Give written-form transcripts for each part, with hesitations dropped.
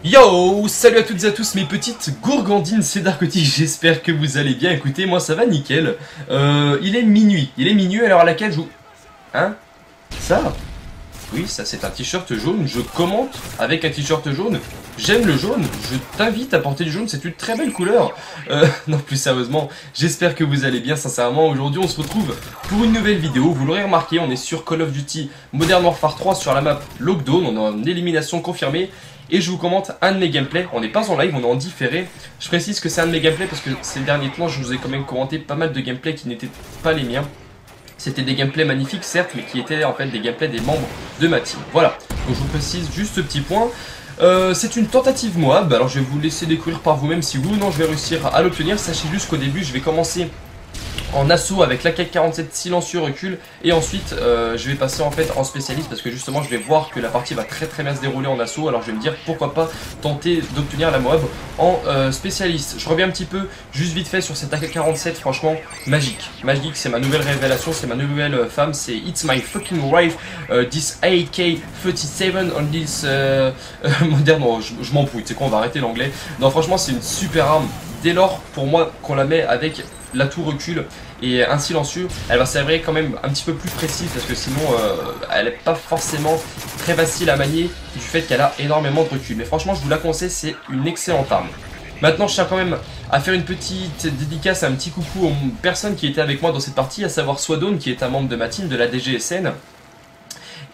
Yo, salut à toutes et à tous mes petites gourgandines, c'est Darkoty, j'espère que vous allez bien. Écoutez, moi ça va nickel. Il est minuit à l'heure à laquelle je... Hein? Ça? Oui, ça c'est un t-shirt jaune, je commente avec un t-shirt jaune. J'aime le jaune, je t'invite à porter du jaune, c'est une très belle couleur. Non, plus sérieusement, j'espère que vous allez bien, sincèrement. Aujourd'hui on se retrouve pour une nouvelle vidéo, vous l'aurez remarqué, on est sur Call of Duty Modern Warfare 3 sur la map Lockdown, on est en élimination confirmée. Et je vous commente un de mes gameplays, on n'est pas en live, on est en différé. Je précise que c'est un de mes gameplays parce que ces derniers temps je vous ai quand même commenté pas mal de gameplays qui n'étaient pas les miens. C'était des gameplays magnifiques certes, mais qui étaient en fait des gameplays des membres de ma team. Voilà, donc je vous précise juste ce petit point. C'est une tentative Moab, alors je vais vous laisser découvrir par vous-même si oui ou non je vais réussir à l'obtenir. Sachez juste qu'au début je vais commencer en assaut avec l'AK-47 silencieux recul et ensuite je vais passer en fait en spécialiste parce que justement je vais voir que la partie va très bien se dérouler en assaut, alors je vais me dire pourquoi pas tenter d'obtenir la Moab en spécialiste. Je reviens un petit peu juste vite fait sur cette AK-47, franchement magique, c'est ma nouvelle révélation, c'est ma nouvelle femme, c'est It's my fucking wife, this AK-47 on this modern, oh, je m'embrouille, tu sais quoi, on va arrêter l'anglais. Non franchement c'est une super arme, dès lors pour moi qu'on la met avec l'atout recul et un silencieux, elle va s'avérer quand même un petit peu plus précise parce que sinon elle n'est pas forcément très facile à manier du fait qu'elle a énormément de recul. Mais franchement je vous la conseille, c'est une excellente arme. Maintenant je tiens quand même à faire une petite dédicace, un petit coucou aux personnes qui étaient avec moi dans cette partie, à savoir Swadone qui est un membre de ma team de la DGSN.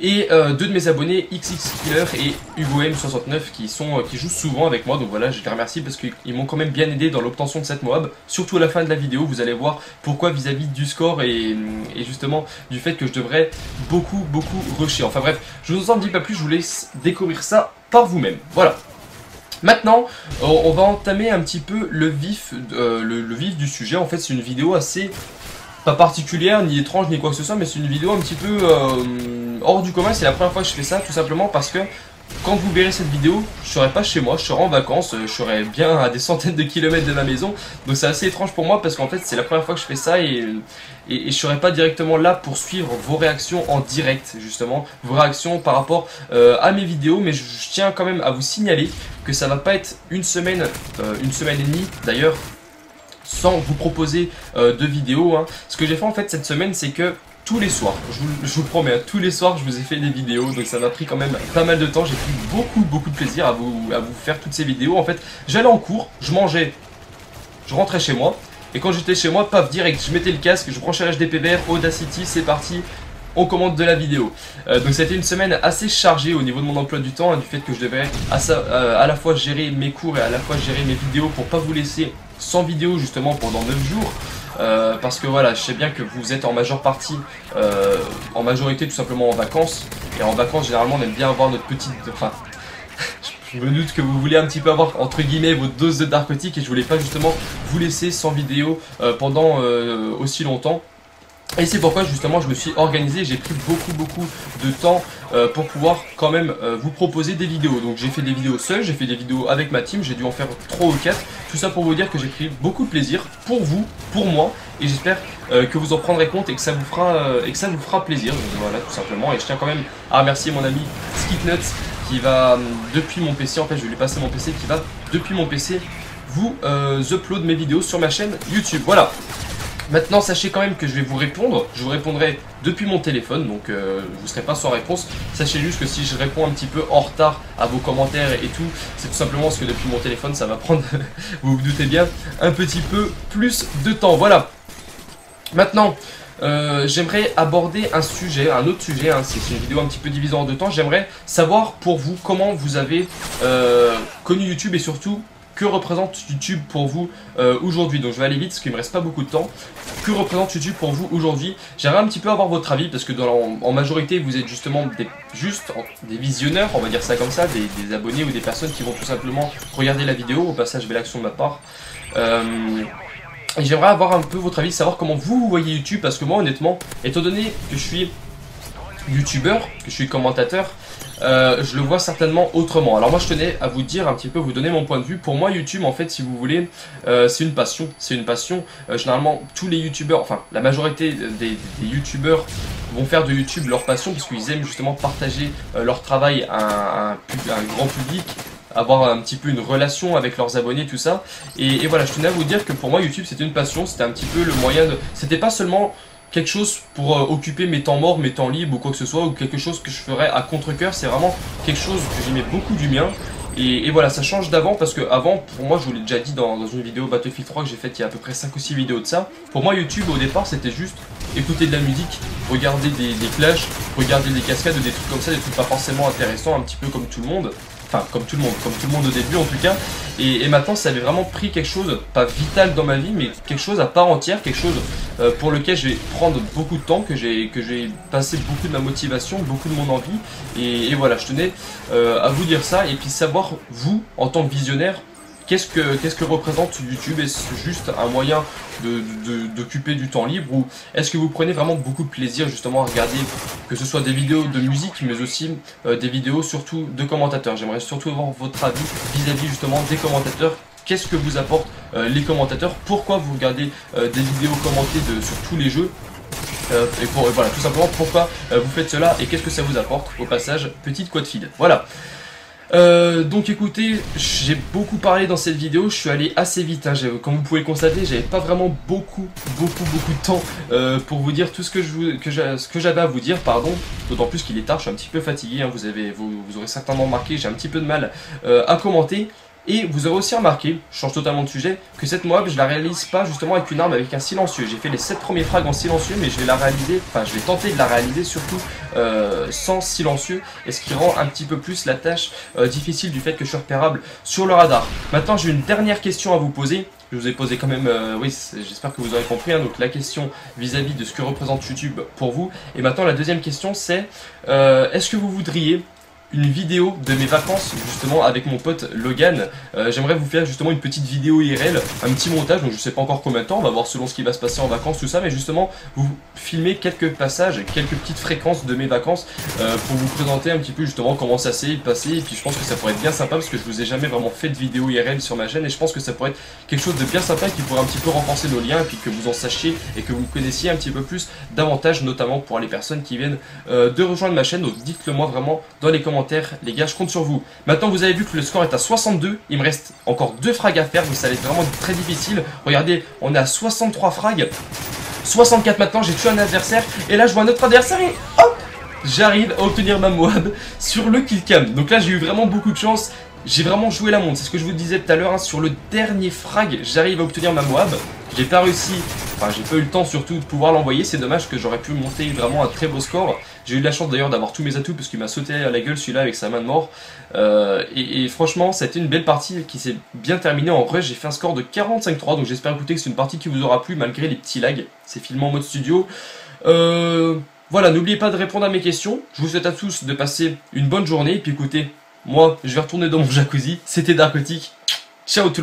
Et deux de mes abonnés, XXKiller et HugoM69 qui jouent souvent avec moi, donc voilà, je les remercie parce qu'ils m'ont quand même bien aidé dans l'obtention de cette Moab. Surtout à la fin de la vidéo, vous allez voir pourquoi vis-à-vis du score et justement du fait que je devrais beaucoup rusher. Enfin bref, je vous en dis pas plus, je vous laisse découvrir ça par vous-même. Voilà. Maintenant, on va entamer un petit peu le vif du sujet. En fait, c'est une vidéo assez... pas particulière, ni étrange, ni quoi que ce soit, mais c'est une vidéo un petit peu hors du commun. C'est la première fois que je fais ça, tout simplement parce que quand vous verrez cette vidéo, je serai pas chez moi, je serai en vacances, je serai bien à des centaines de kilomètres de ma maison. Donc c'est assez étrange pour moi parce qu'en fait c'est la première fois que je fais ça et je serai pas directement là pour suivre vos réactions en direct, justement, vos réactions par rapport à mes vidéos. Mais je tiens quand même à vous signaler que ça va pas être une semaine et demie d'ailleurs, sans vous proposer de vidéos. Hein. Ce que j'ai fait en fait cette semaine, c'est que tous les soirs, je vous promets, tous les soirs je vous ai fait des vidéos, donc ça m'a pris quand même pas mal de temps. J'ai pris beaucoup de plaisir à vous faire toutes ces vidéos. En fait, j'allais en cours, je mangeais, je rentrais chez moi, et quand j'étais chez moi, paf, direct, je mettais le casque, je branchais l'HDP vert, Audacity, c'est parti. On commande de la vidéo. Donc c'était une semaine assez chargée au niveau de mon emploi du temps, hein, du fait que je devais à la fois gérer mes cours et à la fois gérer mes vidéos pour pas vous laisser sans vidéo justement pendant 9 jours. Parce que voilà, je sais bien que vous êtes en majeure partie, en majorité tout simplement en vacances. Et en vacances généralement on aime bien avoir notre petite... Enfin, je me doute que vous voulez un petit peu avoir entre guillemets votre dose de Darkoty et je voulais pas justement vous laisser sans vidéo pendant aussi longtemps. Et c'est pourquoi justement je me suis organisé, j'ai pris beaucoup de temps pour pouvoir quand même vous proposer des vidéos. Donc j'ai fait des vidéos seul, j'ai fait des vidéos avec ma team, j'ai dû en faire 3 ou 4. Tout ça pour vous dire que j'ai pris beaucoup de plaisir pour vous, pour moi. Et j'espère que vous en prendrez compte et que ça vous fera plaisir. Donc voilà tout simplement. Et je tiens quand même à remercier mon ami Skitnuts qui va depuis mon PC, en fait je vais lui passer mon PC, qui va depuis mon PC vous upload mes vidéos sur ma chaîne YouTube. Voilà. Maintenant sachez quand même que je vais vous répondre, je vous répondrai depuis mon téléphone, donc vous ne serez pas sans réponse. Sachez juste que si je réponds un petit peu en retard à vos commentaires et tout, c'est tout simplement parce que depuis mon téléphone ça va prendre, vous vous doutez bien, un petit peu plus de temps. Voilà. Maintenant, j'aimerais aborder un autre sujet, hein, c'est une vidéo un petit peu divisée en deux temps. J'aimerais savoir pour vous comment vous avez connu YouTube et surtout que représente YouTube pour vous aujourd'hui. Donc je vais aller vite parce qu'il ne me reste pas beaucoup de temps. Que représente YouTube pour vous aujourd'hui? J'aimerais un petit peu avoir votre avis parce que en majorité vous êtes justement des visionneurs, on va dire ça comme ça, des abonnés ou des personnes qui vont tout simplement regarder la vidéo. Au passage belle action de ma part. Et j'aimerais avoir un peu votre avis, savoir comment vous voyez YouTube, parce que moi honnêtement, étant donné que je suis youtubeur, que je suis commentateur, je le vois certainement autrement. Alors moi je tenais à vous dire un petit peu, vous donner mon point de vue. Pour moi YouTube en fait si vous voulez, c'est une passion. Généralement tous les youtubeurs, enfin la majorité des youtubeurs vont faire de YouTube leur passion parce qu'ils aiment justement partager leur travail à un grand public, avoir un petit peu une relation avec leurs abonnés, tout ça. Et voilà, je tenais à vous dire que pour moi YouTube c'était une passion, c'était un petit peu le moyen de... C'était pas seulement quelque chose pour occuper mes temps morts, mes temps libres ou quoi que ce soit, ou quelque chose que je ferais à contre-cœur, c'est vraiment quelque chose que j'y mets beaucoup du mien. Et voilà, ça change d'avant parce que avant, pour moi, je vous l'ai déjà dit dans une vidéo Battlefield 3 que j'ai faite il y a à peu près 5 ou 6 vidéos de ça. Pour moi, YouTube au départ, c'était juste écouter de la musique, regarder des clashs, regarder des cascades, des trucs comme ça, des trucs pas forcément intéressants, un petit peu comme tout le monde. Enfin, comme tout le monde au début en tout cas. Et maintenant, ça avait vraiment pris quelque chose, pas vital dans ma vie, mais quelque chose à part entière, quelque chose pour lequel je vais prendre beaucoup de temps, que j'ai passé beaucoup de ma motivation, beaucoup de mon envie. Et voilà, je tenais à vous dire ça, et puis savoir, vous, en tant que visionnaire, qu'est-ce que représente YouTube? Est-ce juste un moyen d'occuper du temps libre, ou est-ce que vous prenez vraiment beaucoup de plaisir justement à regarder que ce soit des vidéos de musique mais aussi des vidéos surtout de commentateurs? J'aimerais surtout avoir votre avis vis-à-vis justement des commentateurs. Qu'est-ce que vous apportent les commentateurs? Pourquoi vous regardez des vidéos commentées sur tous les jeux? Et voilà, tout simplement pourquoi vous faites cela et qu'est-ce que ça vous apporte au passage, petite quad feed. Voilà. Donc écoutez, j'ai beaucoup parlé dans cette vidéo, je suis allé assez vite, hein. Comme vous pouvez le constater, j'avais pas vraiment beaucoup de temps pour vous dire tout ce que j'avais à vous dire, pardon. D'autant plus qu'il est tard, je suis un petit peu fatigué, hein. Vous aurez certainement remarqué, j'ai un petit peu de mal à commenter. Et vous aurez aussi remarqué, je change totalement de sujet, que cette Moab je la réalise pas justement avec une arme, avec un silencieux. J'ai fait les 7 premiers frags en silencieux, mais je vais la réaliser, enfin je vais tenter de la réaliser surtout sans silencieux, et ce qui rend un petit peu plus la tâche difficile du fait que je suis repérable sur le radar. Maintenant j'ai une dernière question à vous poser. Je vous ai posé quand même, oui, j'espère que vous aurez compris, hein, donc la question vis-à-vis de ce que représente YouTube pour vous. Et maintenant la deuxième question c'est, est-ce que vous voudriez une vidéo de mes vacances justement avec mon pote Logan? J'aimerais vous faire justement une petite vidéo IRL, un petit montage, donc je sais pas encore combien de temps, on va voir selon ce qui va se passer en vacances, tout ça, mais justement vous filmer quelques passages, quelques petites fréquences de mes vacances pour vous présenter un petit peu justement comment ça s'est passé. Et puis je pense que ça pourrait être bien sympa parce que je vous ai jamais vraiment fait de vidéo IRL sur ma chaîne, et je pense que ça pourrait être quelque chose de bien sympa qui pourrait un petit peu renforcer nos liens, et puis que vous en sachiez et que vous connaissiez un petit peu plus davantage, notamment pour les personnes qui viennent de rejoindre ma chaîne. Donc dites-le moi vraiment dans les commentaires, les gars, je compte sur vous. Maintenant vous avez vu que le score est à 62, il me reste encore 2 frags à faire, donc ça va être vraiment très difficile. Regardez, on est à 63 frags, 64 maintenant, j'ai tué un adversaire, et là je vois un autre adversaire et hop, j'arrive à obtenir ma Moab sur le killcam. Donc là j'ai eu vraiment beaucoup de chance, j'ai vraiment joué la montre, c'est ce que je vous disais tout à l'heure, hein. Sur le dernier frag, j'arrive à obtenir ma Moab. J'ai pas réussi, enfin j'ai pas eu le temps surtout de pouvoir l'envoyer, c'est dommage que j'aurais pu monter vraiment un très beau score. J'ai eu de la chance d'ailleurs d'avoir tous mes atouts parce qu'il m'a sauté à la gueule celui-là avec sa main de mort. Et franchement, ça a été une belle partie qui s'est bien terminée en rush. J'ai fait un score de 45-3, donc j'espère écouter que c'est une partie qui vous aura plu malgré les petits lags. C'est filmé en mode studio. Voilà, n'oubliez pas de répondre à mes questions. Je vous souhaite à tous de passer une bonne journée. Et puis écoutez, moi je vais retourner dans mon jacuzzi. C'était Darkotik. Ciao tout le monde.